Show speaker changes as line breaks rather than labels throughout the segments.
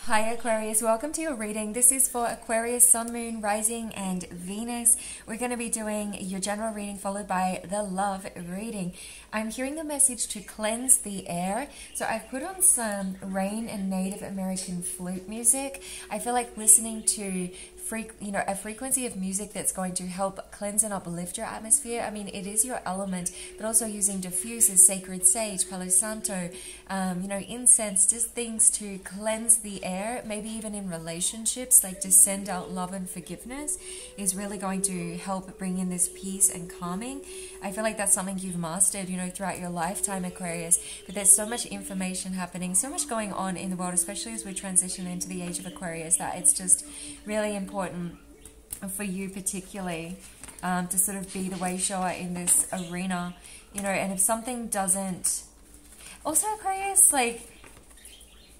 Hi Aquarius, welcome to your reading. This is for Aquarius, Sun, Moon, Rising and Venus. We're going to be doing your general reading followed by the love reading. I'm hearing the message to cleanse the air. So I've put on some rain and Native American flute music. I feel like listening to a frequency of music that's going to help cleanse and uplift your atmosphere. I mean, it is your element, but also using diffusers, sacred sage, Palo Santo, incense, just things to cleanse the air, maybe even in relationships, like to send out love and forgiveness is really going to help bring in this peace and calming. I feel like that's something you've mastered, throughout your lifetime, Aquarius, but there's so much information happening, so much going on in the world, especially as we transition into the age of Aquarius, that it's just really important for you particularly to sort of be the way shower in this arena, and if something doesn't... Also, Aquarius,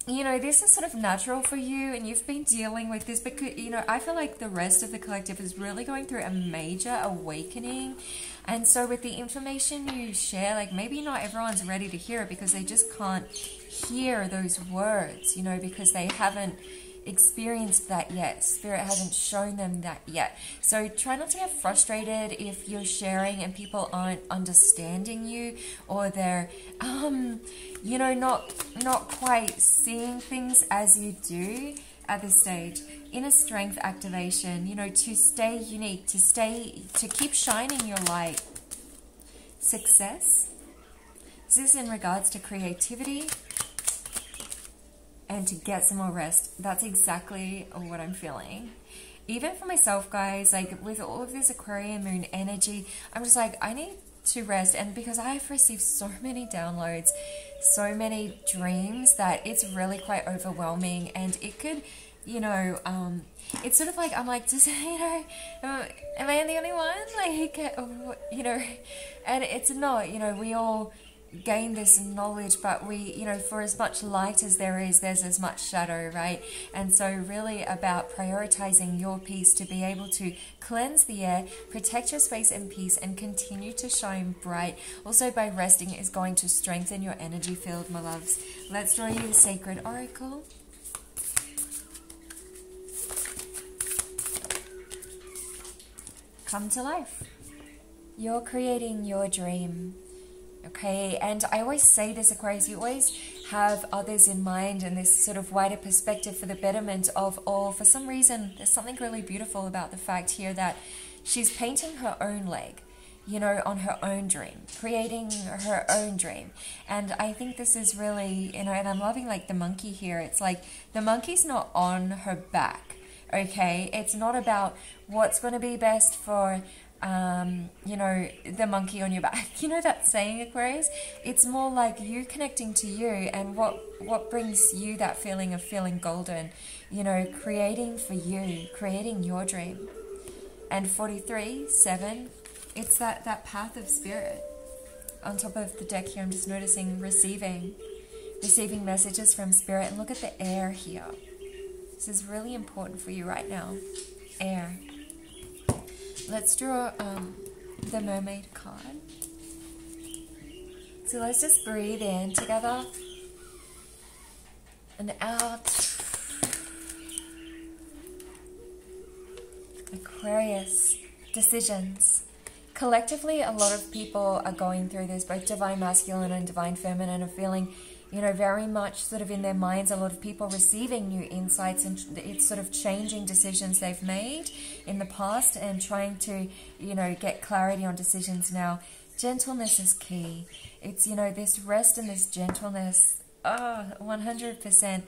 this is sort of natural for you and you've been dealing with this, but, I feel like the rest of the collective is really going through a major awakening. And so with the information you share, maybe not everyone's ready to hear it because they just can't hear those words, because they haven't experienced that yet. Spirit hasn't shown them that yet. So try not to get frustrated if you're sharing and people aren't understanding you, or they're not quite seeing things as you do at this stage. Inner strength activation, to stay unique, to keep shining your light. Success. This is in regards to creativity and to get some more rest. That's exactly what I'm feeling. Even for myself, guys, with all of this Aquarian moon energy, I'm just I need to rest. And because I've received so many downloads, so many dreams, that it's really quite overwhelming. And it could, it's sort of I'm just, am I the only one? And it's not, we all gain this knowledge, but we, for as much light as there is, there's as much shadow, right? And so really about prioritizing your peace to be able to cleanse the air, protect your space and peace, and continue to shine bright. Also by resting is going to strengthen your energy field, my loves. Let's draw you the sacred oracle. Come to life. You're creating your dream. Okay, and I always say this, Aquarius, you always have others in mind and this sort of wider perspective for the betterment of all. For some reason, there's something really beautiful about the fact here that she's painting her own leg, on her own dream, creating her own dream. And I think this is really, and I'm loving the monkey here. It's the monkey's not on her back, okay? It's not about what's going to be best for the monkey on your back. That saying, Aquarius? It's more you connecting to you and what brings you that feeling of feeling golden, creating for you, creating your dream. And 43, 7, it's that path of spirit. On top of the deck here, I'm just noticing receiving messages from spirit. And look at the air here. This is really important for you right now. Air. Let's draw the mermaid card. So let's just breathe in together and out. Aquarius, decisions. Collectively, a lot of people are going through this, both divine masculine and divine feminine, are feeling very much sort of in their minds, a lot of people receiving new insights, and it's sort of changing decisions they've made in the past and trying to, get clarity on decisions now. Gentleness is key. It's, this rest and this gentleness, 100%.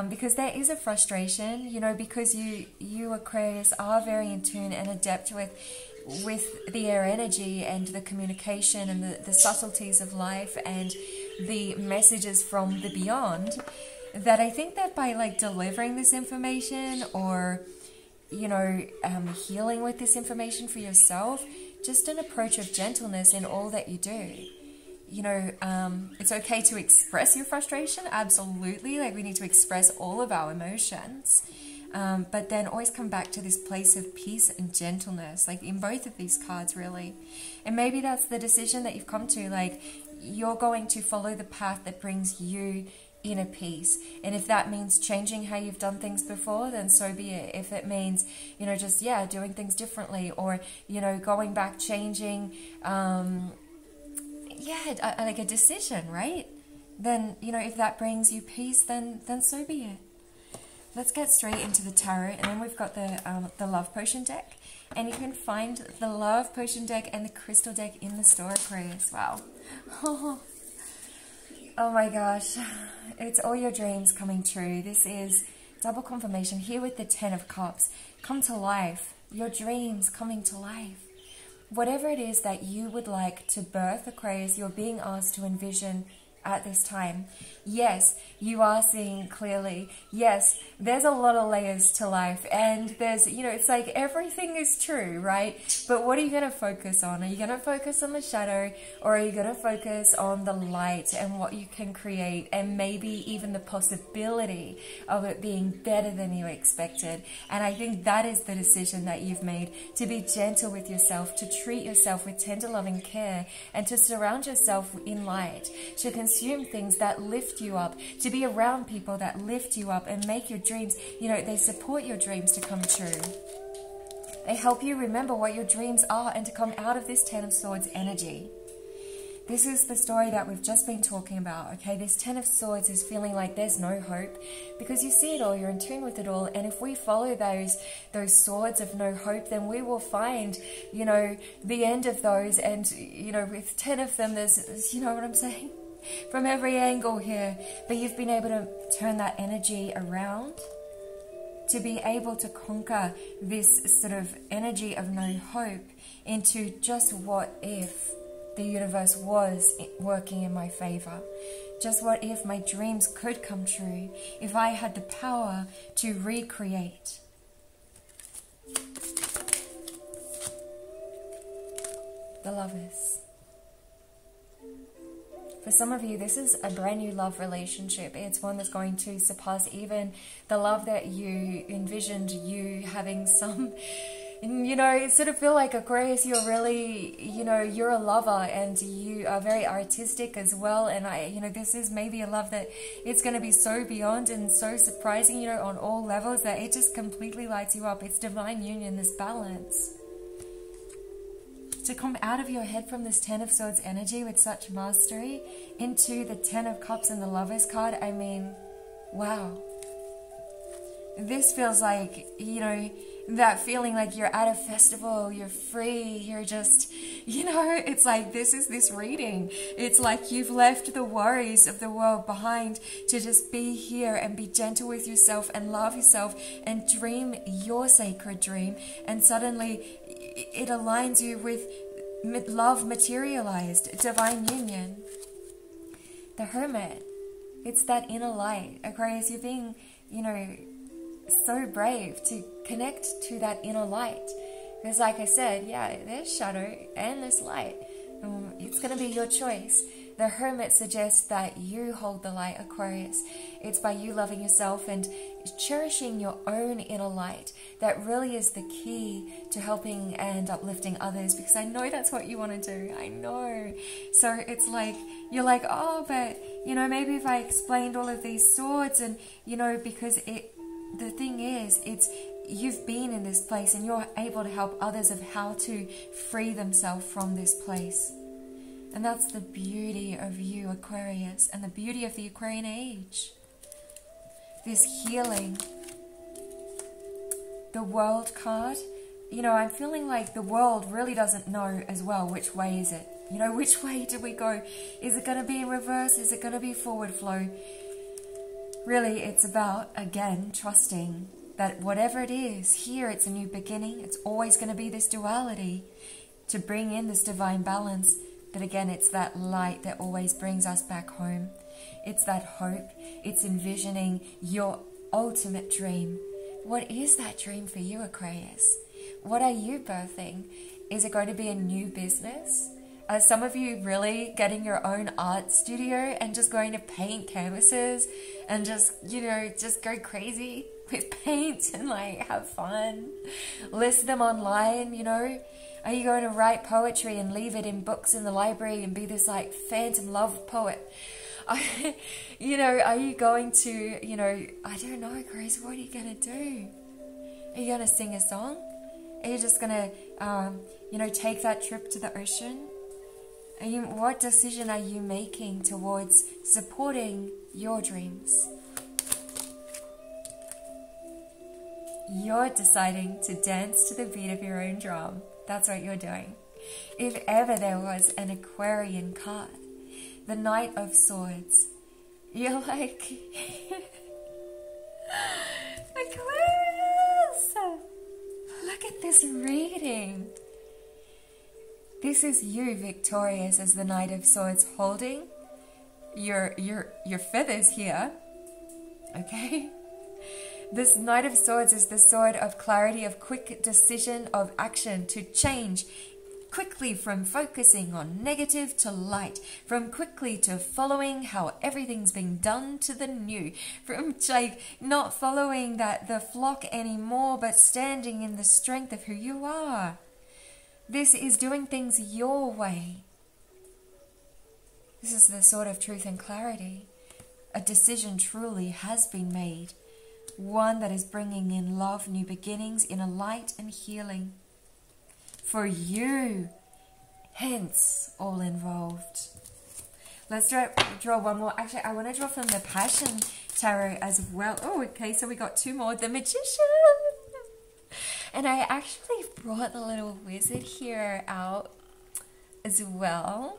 Because there is a frustration, because you Aquarius are very in tune and adept with the air energy and the communication and the subtleties of life and the messages from the beyond, that I think that by delivering this information or healing with this information for yourself, just an approach of gentleness in all that you do. It's okay to express your frustration, absolutely, we need to express all of our emotions, but then always come back to this place of peace and gentleness, in both of these cards, really. And maybe that's the decision that you've come to, you're going to follow the path that brings you inner peace. And if that means changing how you've done things before, then so be it. If it means, just, doing things differently, or, going back, changing, like a decision, right? Then, if that brings you peace, then so be it. Let's get straight into the tarot. And then we've got the Love Potion deck. And you can find the Love Potion deck and the Crystal deck in the store, Aquarius. Wow. Oh my gosh. It's all your dreams coming true. This is double confirmation here with the 10 of Cups. Come to life. Your dreams coming to life. Whatever it is that you would like to birth, Aquarius, you're being asked to envision at this time. Yes, you are seeing clearly. Yes, there's a lot of layers to life, and there's, it's like everything is true, right? But what are you going to focus on? Are you going to focus on the shadow, or are you going to focus on the light and what you can create, and maybe even the possibility of it being better than you expected? And I think that is the decision that you've made, to be gentle with yourself, to treat yourself with tender loving care, and to surround yourself in light, to consume things that lift you up, to be around people that lift you up and make your dreams, they support your dreams to come true. They help you remember what your dreams are and to come out of this 10 of Swords energy. This is the story that we've just been talking about, okay? This 10 of Swords is feeling like there's no hope because you see it all, you're in tune with it all. And if we follow those swords of no hope, then we will find, the end of those. And, with 10 of them, there's, you know what I'm saying? From every angle here. But you've been able to turn that energy around to be able to conquer this sort of energy of no hope into just what if the universe was working in my favor. Just what if my dreams could come true, if I had the power to recreate. The Lovers. For some of you, this is a brand new love relationship. It's one that's going to surpass even the love that you envisioned you having some, it sort of feel like, Aquarius, you're really, you're a lover and you are very artistic as well. And this is maybe a love that it's going to be so beyond and so surprising, on all levels, that it just completely lights you up. It's divine union, this balance. To come out of your head from this 10 of Swords energy with such mastery into the 10 of Cups and the Lovers card, I mean, wow. This feels like, that feeling like you're at a festival, you're free, you're just, it's like this is this reading. It's like you've left the worries of the world behind to just be here and be gentle with yourself and love yourself and dream your sacred dream. And suddenly it aligns you with love materialized, divine union. The Hermit, it's that inner light. Aquarius, you're being, so brave to connect to that inner light. Because like I said, there's shadow and there's light. It's going to be your choice. The Hermit suggests that you hold the light, Aquarius. It's by you loving yourself and cherishing your own inner light that really is the key to helping and uplifting others, because I know that's what you want to do. I know. So it's like, you're like, oh, but, maybe if I explained all of these swords and, because the thing is, you've been in this place and you're able to help others of how to free themselves from this place. And that's the beauty of you, Aquarius, and the beauty of the Aquarian age. This healing. The World card, I'm feeling like the world really doesn't know as well which way is it. Which way do we go? Is it going to be in reverse? Is it going to be forward flow? Really, it's about, again, trusting that whatever it is, here it's a new beginning. It's always going to be this duality to bring in this divine balance. But again, it's that light that always brings us back home. It's that hope. It's envisioning your ultimate dream. What is that dream for you, Aquarius? What are you birthing? Is it going to be a new business? Are some of you really getting your own art studio and just going to paint canvases and just, just go crazy with paint and like have fun? List them online, Are you going to write poetry and leave it in books in the library and be this like phantom love poet? You know, are you going to, you know, I don't know, Grace, what are you going to do? Are you going to sing a song? Are you just going to, you know, take that trip to the ocean? What decision are you making towards supporting your dreams? You're deciding to dance to the beat of your own drum. That's what you're doing. If ever there was an Aquarian card, the Knight of Swords, you're like, Aquarius, look at this reading. This is you victorious as the Knight of Swords, holding your feathers here, okay? This Knight of Swords is the sword of clarity, of quick decision, of action, to change quickly from focusing on negative to light, from quickly to following how everything's being done to the new, from like not following the flock anymore, but standing in the strength of who you are. This is doing things your way. This is the sword of truth and clarity. A decision truly has been made. One that is bringing in love, new beginnings, inner light and healing. For you, hence all involved. Let's draw one more. Actually, I want to draw from the Passion Tarot as well. Oh, okay, so we got two more. The Magician. And I actually brought the little wizard here out as well.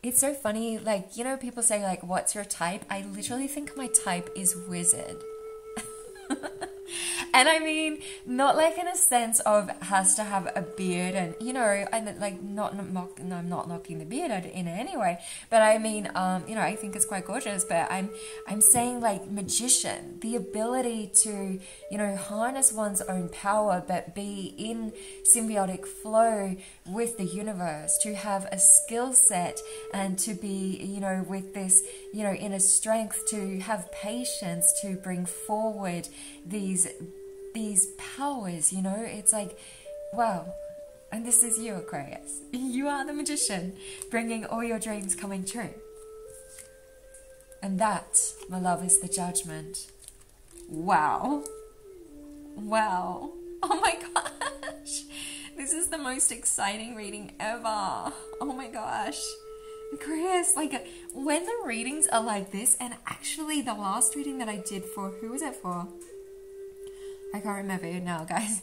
It's so funny, like, you know, people say, like, what's your type? I literally think my type is wizard. And I mean, not like in a sense of has to have a beard and, you know, and like I'm not knocking the beard in any way, but I mean, you know, I think it's quite gorgeous, but I'm saying like magician, the ability to, you know, harness one's own power, but be in symbiotic flow with the universe, to have a skill set and to be, you know, with this, you know, inner strength, to have patience, to bring forward these powers, you know. It's like, wow. And this is you, Aquarius. You are the magician, bringing all your dreams coming true. And that, my love, is the judgment. Wow. Wow. Oh my gosh. This is the most exciting reading ever. Oh my gosh. Aquarius, like, when the readings are like this, and actually the last reading that I did for, who was it for? I can't remember it now, guys.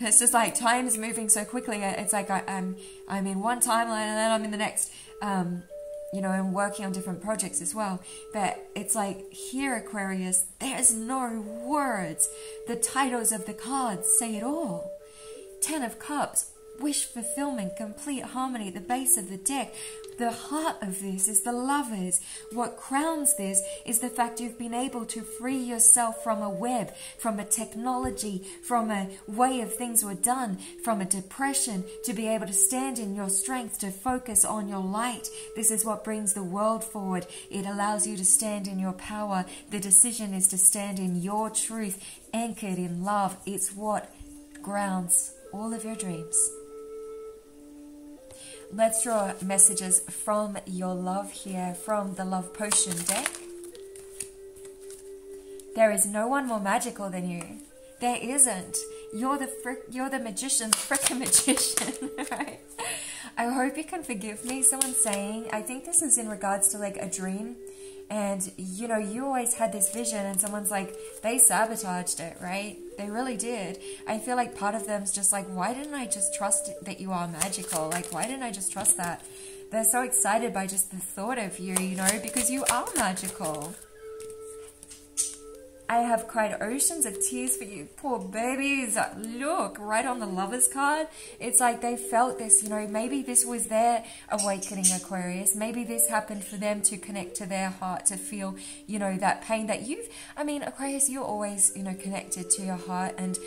It's just like time's moving so quickly. It's like I'm in one timeline and then I'm in the next. You know, I'm working on different projects as well. But it's like here, Aquarius, there's no words. The titles of the cards say it all. 10 of Cups, wish fulfillment, complete harmony, the base of the deck. The heart of this is the Lovers. What crowns this is the fact you've been able to free yourself from a web, from a technology, from a way of things were done, from a depression, to be able to stand in your strength, to focus on your light. This is what brings the world forward. It allows you to stand in your power. The decision is to stand in your truth, anchored in love. It's what grounds all of your dreams. Let's draw messages from your love here, from the Love Potion deck. There is no one more magical than you. There isn't. You're the magician, frickin' magician, right? I hope you can forgive me. Someone's saying, I think this is in regards to like a dream. And, you know, you always had this vision and someone's like, they sabotaged it, right? They really did. I feel like part of them's just like, why didn't I just trust that you are magical? Like, why didn't I just trust that? They're so excited by just the thought of you, you know, because you are magical. I have cried oceans of tears for you, poor babies. Look, right on the Lovers card. It's like they felt this, you know, maybe this was their awakening, Aquarius. Maybe this happened for them to connect to their heart, to feel, you know, that pain that you've, I mean, Aquarius, you're always, you know, connected to your heart and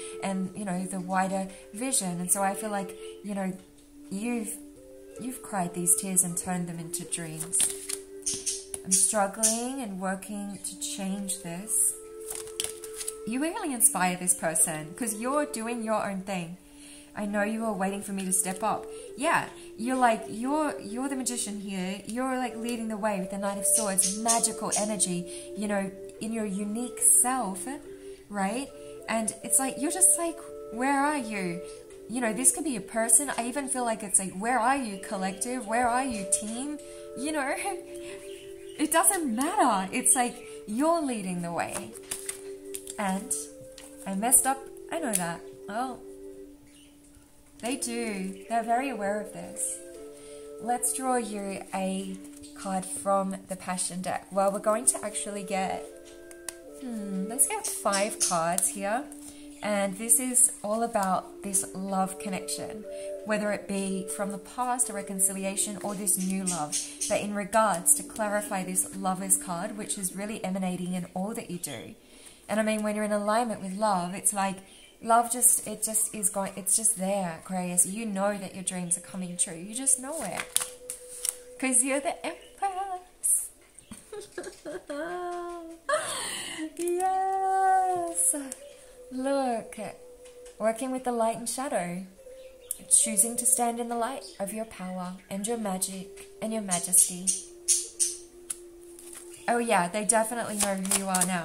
you know, the wider vision. And so I feel like, you know, you've cried these tears and turned them into dreams. I'm struggling and working to change this. You really inspire this person because you're doing your own thing. I know you were waiting for me to step up. Yeah, you're like, you're the magician here. You're like leading the way with the Knight of Swords, magical energy, you know, in your unique self, right? And it's like, you're just like, where are you? You know, this could be a person. I even feel like it's like, where are you, collective? Where are you, team? You know, it doesn't matter. It's like, you're leading the way. And I messed up. I know that. Oh, they do. They're very aware of this. Let's draw you a card from the Passion deck. Well, we're going to actually get, let's get 5 cards here. And this is all about this love connection, whether it be from the past, a reconciliation, or this new love. But in regards to clarify this Lovers card, which is really emanating in all that you do. And I mean, when you're in alignment with love, it's like, love it's just there, Aquarius. You know that your dreams are coming true. You just know it. Because you're the Empress. Yes. Look, working with the light and shadow. Choosing to stand in the light of your power and your magic and your majesty. Oh yeah, they definitely know who you are now.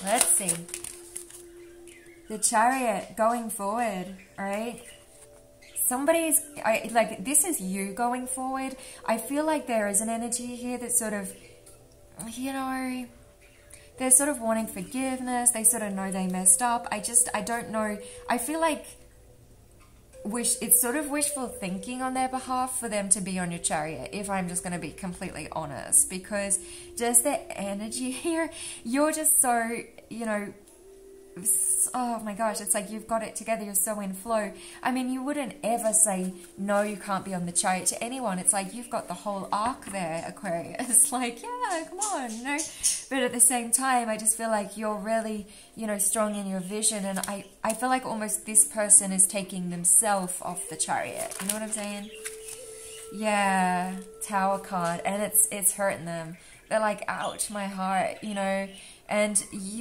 Let's see. The Chariot going forward, right? Somebody's, like, this is you going forward. I feel like there is an energy here that's sort of, you know, they're sort of wanting forgiveness. They sort of know they messed up. I don't know. I feel like it's sort of wishful thinking on their behalf for them to be on your Chariot, if I'm just going to be completely honest, because just the energy here, you're just so, you know, oh my gosh, it's like you've got it together, you're so in flow. I mean, you wouldn't ever say, no, you can't be on the Chariot to anyone. It's like you've got the whole arc there, Aquarius. Like, yeah, come on, you know. But at the same time, I just feel like you're really, you know, strong in your vision. And I feel like almost this person is taking themselves off the Chariot. You know what I'm saying? Yeah, Tower card. And it's hurting them. They're like, ouch, my heart, you know. And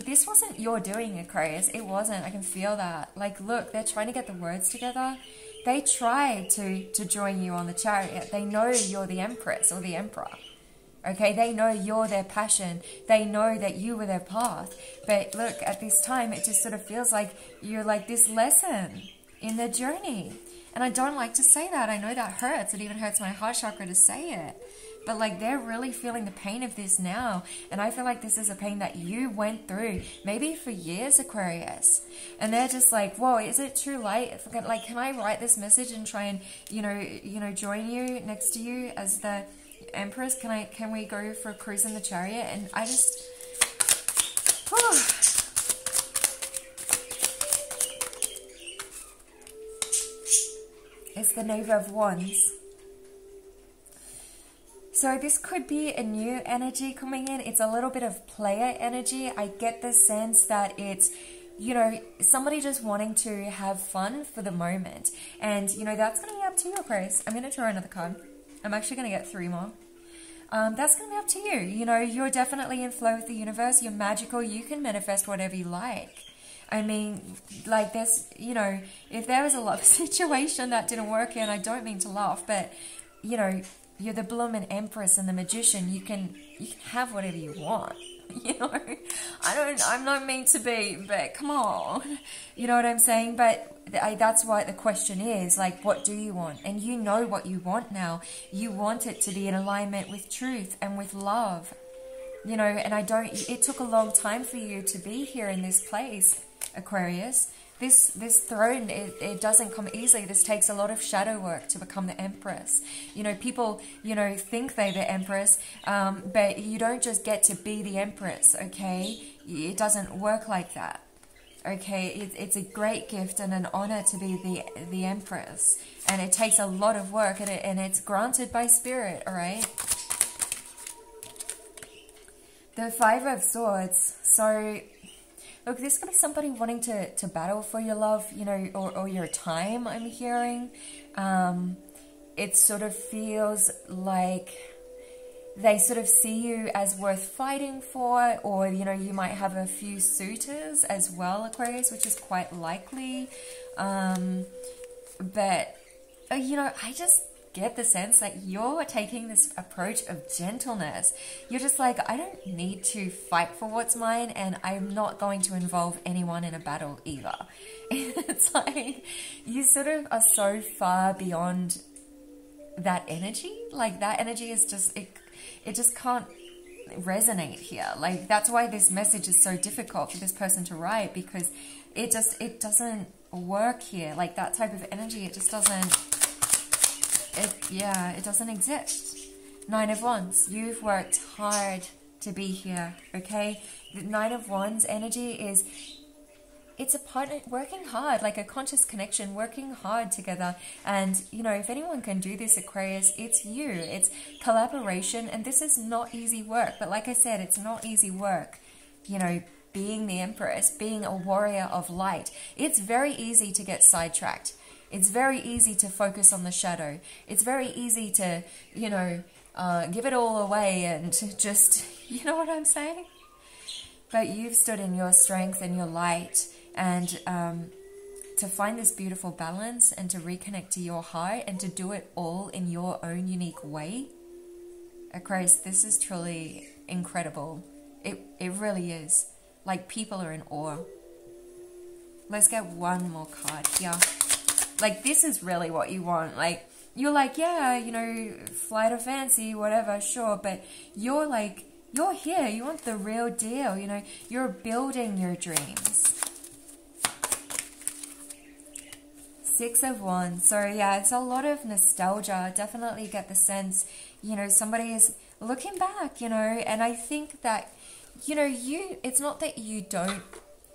this wasn't your doing, Aquarius. It wasn't. I can feel that. Like, look, they're trying to get the words together. They tried to join you on the Chariot. They know you're the Empress or the Emperor. Okay, they know you're their passion. They know that you were their path. But look, at this time, it just sort of feels like you're like this lesson in their journey. And I don't like to say that. I know that hurts. It even hurts my heart chakra to say it. But like, they're really feeling the pain of this now. And I feel like this is a pain that you went through maybe for years, Aquarius. And they're just like, whoa, is it too late? Like, can I write this message and try and, you know, join you next to you as the Empress? Can we go for a cruise in the Chariot? And I just, it's the Knave of Wands. So this could be a new energy coming in. It's a little bit of player energy. I get the sense that it's, you know, somebody just wanting to have fun for the moment. And, you know, that's going to be up to you, Aquarius. I'm going to draw another card. I'm actually going to get 3 more. That's going to be up to you. You know, you're definitely in flow with the universe. You're magical. You can manifest whatever you like. I mean, like, there's, you know, if there was a love situation that didn't work, and I don't mean to laugh, but, you know, you're the blooming Empress and the Magician. You can have whatever you want. You know, I'm not meant to be, but come on. You know what I'm saying? But that's why the question is, like, what do you want? And you know what you want now. You want it to be in alignment with truth and with love. You know, and it took a long time for you to be here in this place, Aquarius. This throne, it doesn't come easily. This takes a lot of shadow work to become the Empress. You know, people, you know, think they're the Empress, but you don't just get to be the Empress, okay? It doesn't work like that, okay? It's a great gift and an honor to be the Empress. And it takes a lot of work, and it's granted by Spirit, all right? The 5 of Swords, so... Look, this could be somebody wanting to battle for your love, you know, or your time, I'm hearing. It sort of feels like they sort of see you as worth fighting for, or, you know, you might have a few suitors as well, Aquarius, which is quite likely. But, you know, I just get the sense that you're taking this approach of gentleness. You're just like, I don't need to fight for what's mine, and I'm not going to involve anyone in a battle either. It's like you sort of are so far beyond that energy. Like that energy is just, it just can't resonate here. Like that's why this message is so difficult for this person to write, because it doesn't work here. Like that type of energy, it just doesn't, it doesn't exist. 9 of Wands, you've worked hard to be here, okay? The 9 of Wands energy is, it's a partner working hard, like a conscious connection, working hard together. And, you know, if anyone can do this, Aquarius, it's you. It's collaboration, and this is not easy work. But like I said, it's not easy work, you know, being the Empress, being a warrior of light. It's very easy to get sidetracked. It's very easy to focus on the shadow. It's very easy to, you know, give it all away and just, you know what I'm saying? But you've stood in your strength and your light, and to find this beautiful balance and to reconnect to your heart and to do it all in your own unique way. Aquarius, this is truly incredible. It really is. Like, people are in awe. Let's get one more card here. Like, this is really what you want. Like, you're like, yeah, you know, flight of fancy, whatever, sure. But you're like, you're here. You want the real deal, you know. You're building your dreams. 6 of Wands. So, yeah, it's a lot of nostalgia. Definitely get the sense, you know, somebody is looking back, you know. And I think that, you know, it's not that you don't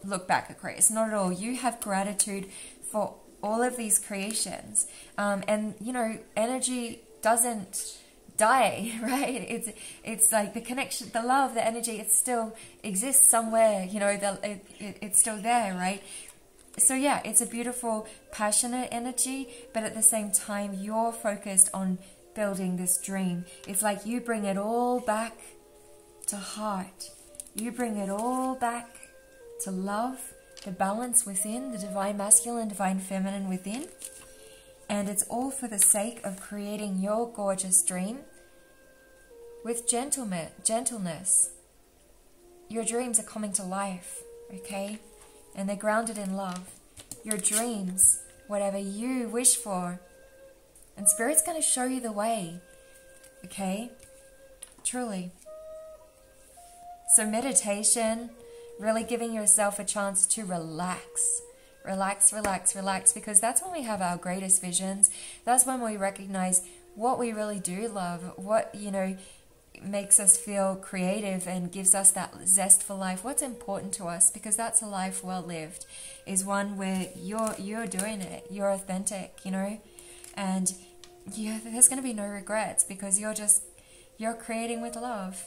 look back, Aquarius. Not at all. You have gratitude for all of these creations. And, you know, energy doesn't die, right? It's like the connection, the love, the energy, it still exists somewhere, you know, it's still there, right? So yeah, it's a beautiful, passionate energy, but at the same time, you're focused on building this dream. It's like you bring it all back to heart. You bring it all back to love, the balance within, the divine masculine, divine feminine within. And it's all for the sake of creating your gorgeous dream with gentleness. Your dreams are coming to life, okay? And they're grounded in love. Your dreams, whatever you wish for. And Spirit's going to show you the way, okay? Truly. So meditation, really giving yourself a chance to relax. Relax, relax, relax, because that's when we have our greatest visions. That's when we recognize what we really do love, what, you know, makes us feel creative and gives us that zest for life. What's important to us, because that's a life well lived, is one where you're doing it, you're authentic, you know, and there's going to be no regrets, because you're creating with love.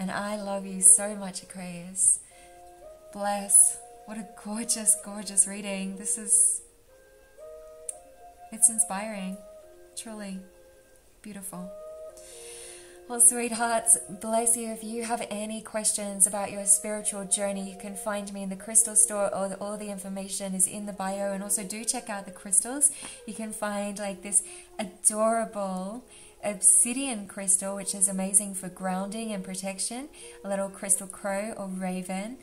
And I love you so much, Aquarius. Bless. What a gorgeous, gorgeous reading. It's inspiring. Truly beautiful. Well, sweethearts, bless you. If you have any questions about your spiritual journey, you can find me in the crystal store, or all the information is in the bio. And also do check out the crystals. You can find like this adorable obsidian crystal, which is amazing for grounding and protection, a little crystal crow or raven,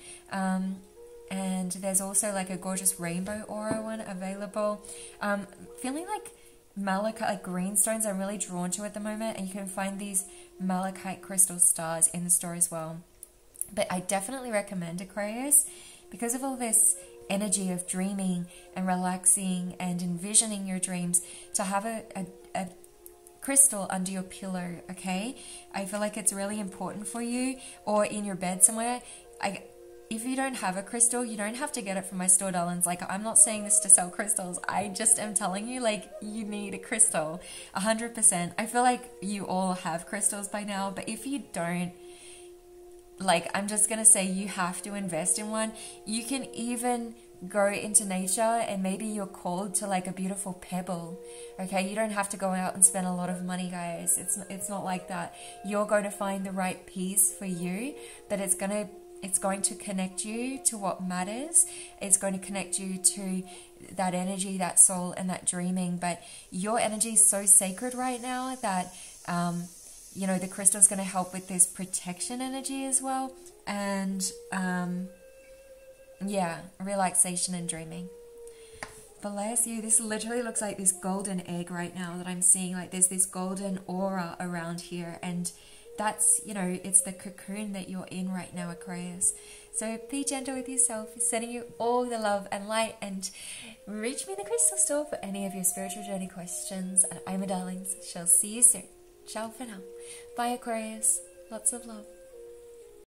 and there's also like a gorgeous rainbow aura one available. Feeling like malachite, like green stones, I'm really drawn to at the moment, and you can find these malachite crystal stars in the store as well. But I definitely recommend Aquarius, because of all this energy of dreaming and relaxing and envisioning your dreams, to have a crystal under your pillow, okay? I feel like it's really important for you, or in your bed somewhere. If you don't have a crystal, you don't have to get it from my store, darlings. Like, I'm not saying this to sell crystals. I just am telling you, like, you need a crystal. 100%. I feel like you all have crystals by now, but if you don't, like, I'm just going to say you have to invest in one. You can even go into nature, and maybe you're called to like a beautiful pebble, okay? You don't have to go out and spend a lot of money, guys. It's not like that. You're going to find the right piece for you, but it's going to It's going to connect you to what matters. It's going to connect you to that energy, that soul, and that dreaming. But your energy is so sacred right now that, you know, the crystal is going to help with this protection energy as well. And, yeah, relaxation and dreaming. Bless you. This literally looks like this golden egg right now that I'm seeing. Like there's this golden aura around here. And that's, you know, it's the cocoon that you're in right now, Aquarius. So be gentle with yourself, sending you all the love and light, and reach me in the crystal store for any of your spiritual journey questions. And I'm a darlings. Shall see you soon. Ciao for now. Bye, Aquarius. Lots of love.